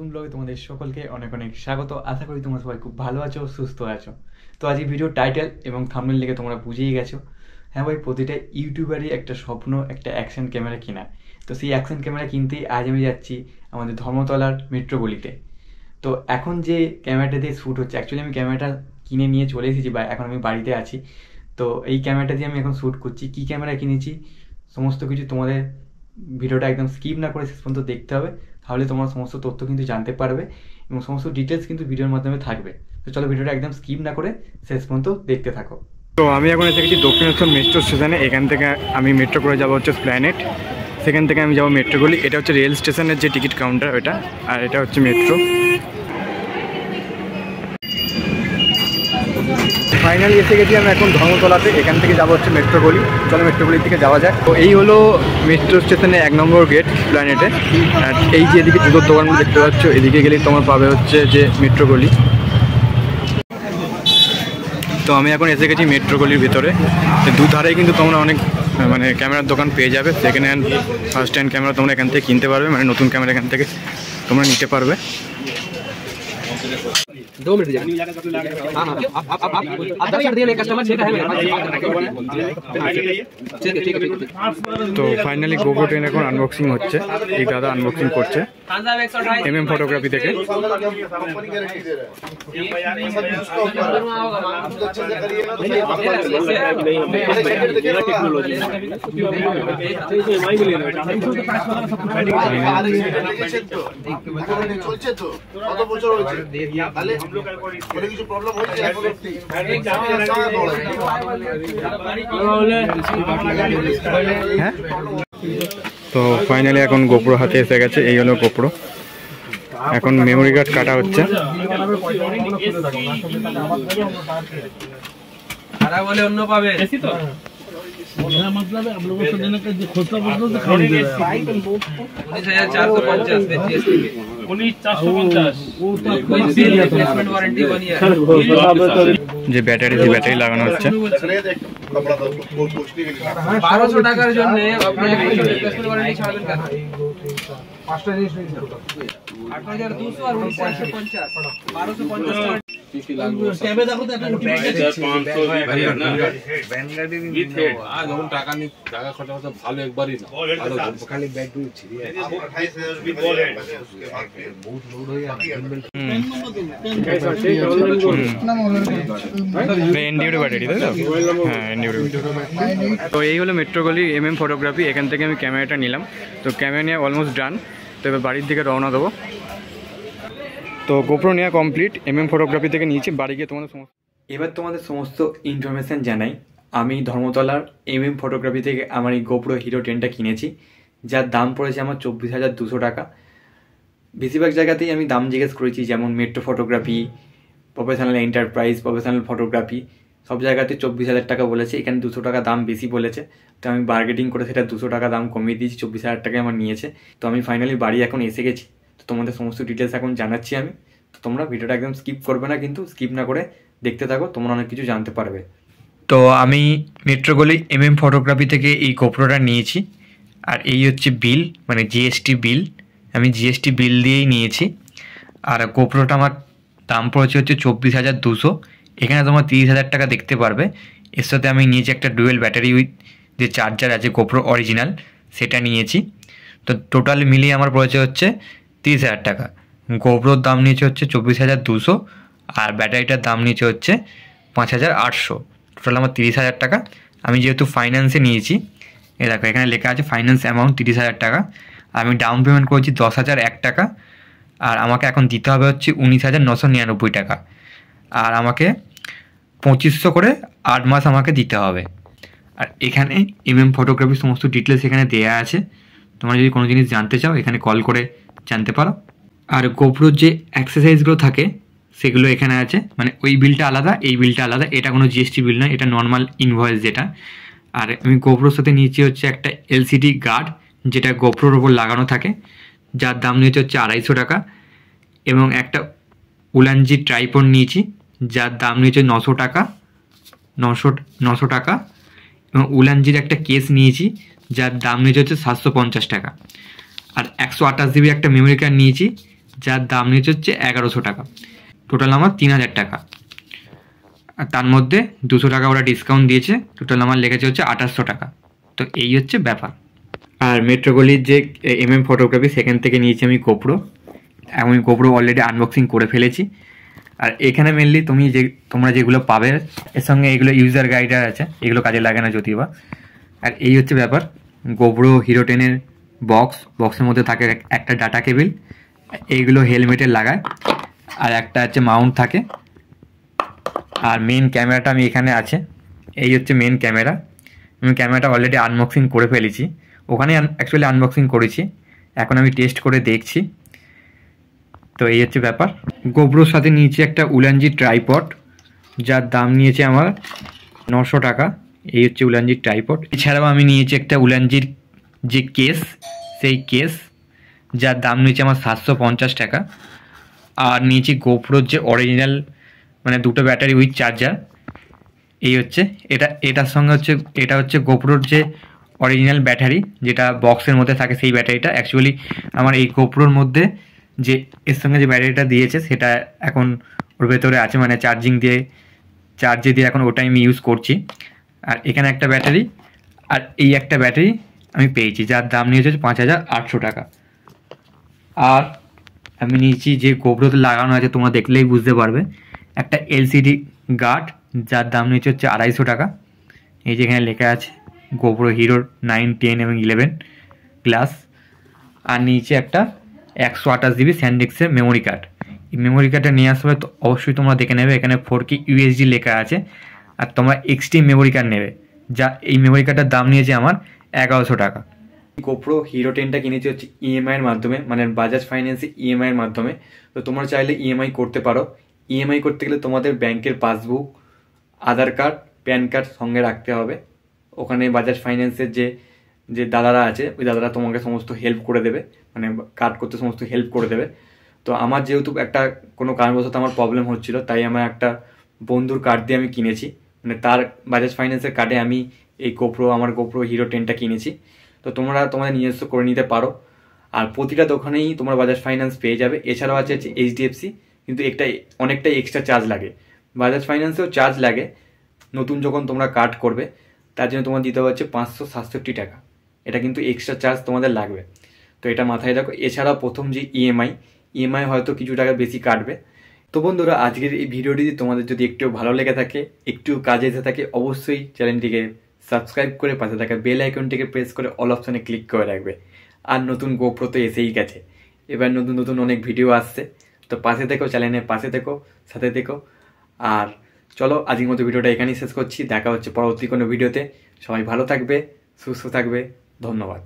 নতুন ব্লগে তোমাদের সকলকে অনেক অনেক স্বাগত। আশা করি তোমরা সবাই খুব ভালো আছো, সুস্থ আছো। তো আজ এই ভিডিও টাইটেল এবং থাম্বনেল দেখে তোমরা বুঝেই গেছো। হ্যাঁ ভাই, প্রতিটা ইউটিউবারই একটা স্বপ্ন একটা অ্যাকশন ক্যামেরা কেনা। তো সেই অ্যাকশন ক্যামেরা কিনতেই আজ আমি যাচ্ছি আমাদের ধর্মতলার মেট্রো গলিতে। তো এখন যে ক্যামেরাটা দিয়ে শ্যুট হচ্ছে, অ্যাকচুয়ালি আমি ক্যামেরাটা কিনে নিয়ে চলে এসেছি বা এখন আমি বাড়িতে আছি। তো এই ক্যামেরাটা দিয়ে আমি এখন শ্যুট করছি। কী ক্যামেরা কিনেছি সমস্ত কিছু তোমাদের ভিডিওটা একদম স্কিপ না করে শেষ পর্যন্ত দেখতে হবে, তাহলে তোমার সমস্ত তথ্য কিন্তু জানতে পারবে এবং সমস্ত ডিটেলস কিন্তু ভিডিওর মাধ্যমে থাকবে। তো চলো ভিডিওটা একদম স্কিপ না করে শেষ পর্যন্ত দেখতে থাকো। তো আমি এখন এসে গেছি দক্ষিণেশ্বর মেট্রো স্টেশনে। এখান থেকে আমি মেট্রো করে যাবো হচ্ছে প্ল্যানেট, সেখান থেকে আমি যাবো মেট্রো গলি। এটা হচ্ছে রেল স্টেশনের যে টিকিট কাউন্টার ওটা, আর এটা হচ্ছে মেট্রো। ফাইনালি এসে গেছি আমি এখন ধর্মতলাতে। এখান থেকে যাবো হচ্ছে মেট্রো গলি। চলো মেট্রো গলির দিকে যাওয়া যায়। তো এই হলো মেট্রো স্টেশনে 1 নম্বর গেট প্ল্যানেটে। আর এই যে এদিকে জুতোর দোকানগুলো দেখতে পাচ্ছ, এদিকে গেলেই তোমার পাবে হচ্ছে যে মেট্রো গলি। তো আমি এখন এসে গেছি মেট্রো গলির ভিতরে। দুধারেই কিন্তু তোমরা অনেক মানে ক্যামেরার দোকান পেয়ে যাবে। Second hand, first hand camera তোমরা এখান থেকে কিনতে পারবে, মানে নতুন ক্যামেরা এখান থেকে তোমরা নিতে পারবে। তো ফাইনালি গোগো ট্রেন এখন আনবক্সিং হচ্ছে। এই দাদা আনবক্সিং করছে MM ফটোগ্রাফি থেকে। তো ফাইনালি এখন গোপ্রো হাতে এসে গেছে। এই হলো গোপ্রো। এখন মেমোরি কার্ড কাটা হচ্ছে। অন্য পাবে যে ব্যাটারি লাগানো হচ্ছে। 1200 টাকার জন্য তো এই হলো মেট্রো গলি MM ফটোগ্রাফি। এখান থেকে আমি ক্যামেরাটা নিলাম। তো ক্যামেরা নিয়ে অলমোস্ট ডান। তো এবার বাড়ির দিকে রওনা দেবো। তো গোপ্রো নেওয়া কমপ্লিট। MM ফটোগ্রাফি থেকে নিয়েছি। বাড়ি গিয়ে তোমাদের এবার তোমাদের সমস্ত ইনফরমেশান জানাই। আমি ধর্মতলার MM ফটোগ্রাফি থেকে আমার এই গোপ্রো হিরো 10টা কিনেছি, যার দাম পড়েছে আমার 24,200 টাকা। বেশিরভাগ জায়গাতেই আমি দাম জিজ্ঞেস করেছি, যেমন metro photography, professional enterprise, professional photography, সব জায়গাতে 24,000 টাকা বলেছে। এখানে 200 টাকা দাম বেশি বলেছে। তো আমি বার্গেটিং করে সেটা 200 টাকা দাম কমিয়ে দিয়েছি, 24,000 টাকায় আমার নিয়েছে। তো আমি ফাইনালি বাড়ি এখন এসে গেছি। তো তোমাদের সমস্ত ডিটেলস এখন জানাচ্ছি আমি। তো তোমরা ভিডিওটা একদম স্কিপ করবে না, কিন্তু স্কিপ না করে দেখতে থাকো, তোমরা অনেক কিছু জানতে পারবে। তো আমি মেট্রো গলি MM ফটোগ্রাফি থেকে এই গোপ্রোটা নিয়েছি। আর এই হচ্ছে বিল, মানে GST বিল। আমি GST বিল দিয়েই নিয়েছি। আর গোপ্রোটা আমার দাম পড়েছে হচ্ছে 24,200। এখানে তোমার 30,000 টাকা দেখতে পারবে। এর সাথে আমি নিয়েছি একটা ডুয়েল ব্যাটারি উইথ যে চার্জার আছে গোপ্রো অরিজিনাল, সেটা নিয়েছি। তো টোটাল মিলিয়ে আমার পড়েছে হচ্ছে 30,000 টাকা। গোপ্রোর দাম নিয়েছে হচ্ছে 24,200 আর ব্যাটারিটার দাম নিয়েছে হচ্ছে 5,800। টোটাল আমার 30,000 টাকা। আমি যেহেতু ফাইন্যান্সে নিয়েছি, এ দেখো এখানে লেখা আছে ফাইন্যান্স অ্যামাউন্ট 30,000 টাকা। আমি ডাউন পেমেন্ট করেছি 10,001 টাকা। আর আমাকে এখন দিতে হবে হচ্ছে 19,999 টাকা। আর আমাকে 2500 করে 8 মাস আমাকে দিতে হবে। আর এখানে MM ফটোগ্রাফির সমস্ত ডিটেলস এখানে দেওয়া আছে। তোমরা যদি কোনো জিনিস জানতে চাও এখানে কল করে জানতে পারো। আর গোপ্রোর যে এক্সারসাইজগুলো থাকে সেগুলো এখানে আছে, মানে ওই বিলটা আলাদা, এই বিলটা আলাদা। এটা কোনো GST বিল নয়, এটা নর্মাল ইনভয়েস যেটা। আর আমি গোপ্রোর সাথে নিয়েছি হচ্ছে একটা LCD গার্ড, যেটা গোপ্রোর ওপর লাগানো থাকে, যার দাম নিয়েছে হচ্ছে 250 টাকা। এবং একটা উলানজি ট্রাইপড নিয়েছি, যার দাম নিয়েছে 900 টাকা। 900 টাকা। এবং উলানজির একটা কেস নিয়েছি, যার দাম নিয়েছে হচ্ছে 750 টাকা। আর 128 জিবি একটা মেমোরি কার্ড নিয়েছি, যার দাম নিয়েছে হচ্ছে 1100 টাকা। টোটাল আমার 3000 টাকা, আর তার মধ্যে 200 টাকা ওরা ডিসকাউন্ট দিয়েছে, টোটাল আমার লেগেছে হচ্ছে 2800 টাকা। তো এই হচ্ছে ব্যাপার। আর মেট্রোগলির যে ফটোগ্রাফি সেখান থেকে নিয়েছি আমি গোপ্রো। আমি গোপ্রো অলরেডি আনবক্সিং করে ফেলেছি। আর এখানে মেনলি তোমরা যেগুলো পাবে এর সঙ্গে এগুলো ইউজার গাইডার আছে, এগুলো কাজে লাগে না যদিও বা। আর এই হচ্ছে ব্যাপার, গোপ্রো হিরো 10-এর বক্সের মধ্যে থাকে একটা ডাটা কেবিল, এইগুলো হেলমেটে লাগায়, আর একটা হচ্ছে মাউন্ট থাকে। আর মেন ক্যামেরাটা আমি এখানে আছে, এই হচ্ছে মেন ক্যামেরা। আমি ক্যামেরাটা অলরেডি আনবক্সিং করে ফেলেছি, ওখানে অ্যাকচুয়ালি আনবক্সিং করেছি, এখন আমি টেস্ট করে দেখছি। তো এই হচ্ছে ব্যাপার। গোপ্রোর সাথে নিয়েছি একটা উলানজি ট্রাইপড, যার দাম নিয়েছে আমার 900 টাকা। এই হচ্ছে উলানজির ট্রাইপড। এছাড়াও আমি নিয়েছি একটা উলানজির যে কেস, সেই কেস, যার দাম নিয়েছে আমার 750 টাকা। আর নিয়েছি গোপ্রোর যে অরিজিনাল মানে 2টো ব্যাটারি উইথ চার্জার। এই হচ্ছে এটার সঙ্গে হচ্ছে এটা হচ্ছে গোপ্রোর যে অরিজিনাল ব্যাটারি যেটা বক্সের মধ্যে থাকে, সেই ব্যাটারিটা অ্যাকচুয়ালি আমার এই গোপ্রোর মধ্যে যে এর সঙ্গে যে ব্যাটারিটা দিয়েছে সেটা এখন ওর ভেতরে আছে, মানে চার্জে দিয়ে এখন ওটাই আমি ইউজ করছি। আর এখানে একটা ব্যাটারি আর এই একটা ব্যাটারি আমি পেয়েছি, যার দাম নিয়েছে 5800 টাকা। আর আমি নিয়েছি যে গোপ্রোতে লাগানো আছে, তোমরা দেখলেই বুঝতে পারবে, একটা এলসিডি গার্ড, যার দাম নিয়েছে হচ্ছে 250 টাকা। এই যেখানে লেখা আছে গোপ্রো হিরো 9, 10 এবং 11 গ্লাস। আর নিচে একটা 128 জিবি স্যান্ডিস্কের মেমোরি কার্ড। এই মেমোরি কার্ডটা নিয়ে আসবে তো অবশ্যই তোমরা দেখে নেবে, এখানে 4K USD লেখা আছে। আর তোমরা এক্সট্রিম মেমোরি কার্ড নেবে, যা এই মেমোরি কার্ডটার দাম নিয়েছে আমার 1100 টাকা। গোপ্রো হিরো 10টা কিনেছি হচ্ছে ইএমআই এর মাধ্যমে, মানে বাজাজ ফাইন্যান্সে ইএমআই এর মাধ্যমে। তো তোমরা চাইলে ইএমআই করতে পারো। ইএমআই করতে গেলে তোমাদের ব্যাংকের পাসবুক, আধার কার্ড, প্যান কার্ড সঙ্গে রাখতে হবে। ওখানে বাজাজ ফাইন্যান্সের যে দাদারা আছে, ওই দাদারা তোমাকে সমস্ত হেল্প করে দেবে, মানে কার্ড করতে সমস্ত হেল্প করে দেবে। তো আমার যেহেতু একটা কোনো কারণবশত আমার প্রবলেম হচ্ছিল, তাই আমার একটা বন্ধুর কার্ড দিয়ে আমি কিনেছি, মানে তার বাজাজ ফাইন্যান্সের কার্ডে আমি এই আমার গোপ্রো হিরো 10টা কিনেছি। তো তোমরা তোমাদের নিজস্ব করে নিতে পারো। আর প্রতিটা দোকানেই তোমরা বাজাজ ফাইন্যান্স পেয়ে যাবে। এছাড়াও আছে HDFC, কিন্তু অনেকটা এক্সট্রা চার্জ লাগে। বাজাজ ফাইন্যান্সেও চার্জ লাগে নতুন যখন তোমরা কার্ড করবে, তার জন্য তোমার দিতে হচ্ছে 567 টাকা। এটা কিন্তু এক্সট্রা চার্জ তোমাদের লাগবে, তো এটা মাথায় রাখো। এছাড়াও প্রথম যে ইএমআই হয়তো কিছু টাকা বেশি কাটবে। তো বন্ধুরা, আজকের এই ভিডিওটি তোমাদের যদি একটু ভালো লেগে থাকে, একটু কাজে এসে থাকে, অবশ্যই চ্যানেলটিকে সাবস্ক্রাইব করে পাশে থাকা বেল আইকনটিকে প্রেস করে অল অপশনে ক্লিক করে রাখবে। আর নতুন গোপ্রো তো এসেই গেছে, এবার নতুন নতুন অনেক ভিডিও আসছে। তো পাশে থেকো, চ্যানেলের পাশে থেকো, সাথে থেকো। আর চলো, আজকের মতো ভিডিওটা এখানেই শেষ করছি। দেখা হচ্ছে পরবর্তী কোনো ভিডিওতে। সবাই ভালো থাকবে, সুস্থ থাকবে, ধন্যবাদ।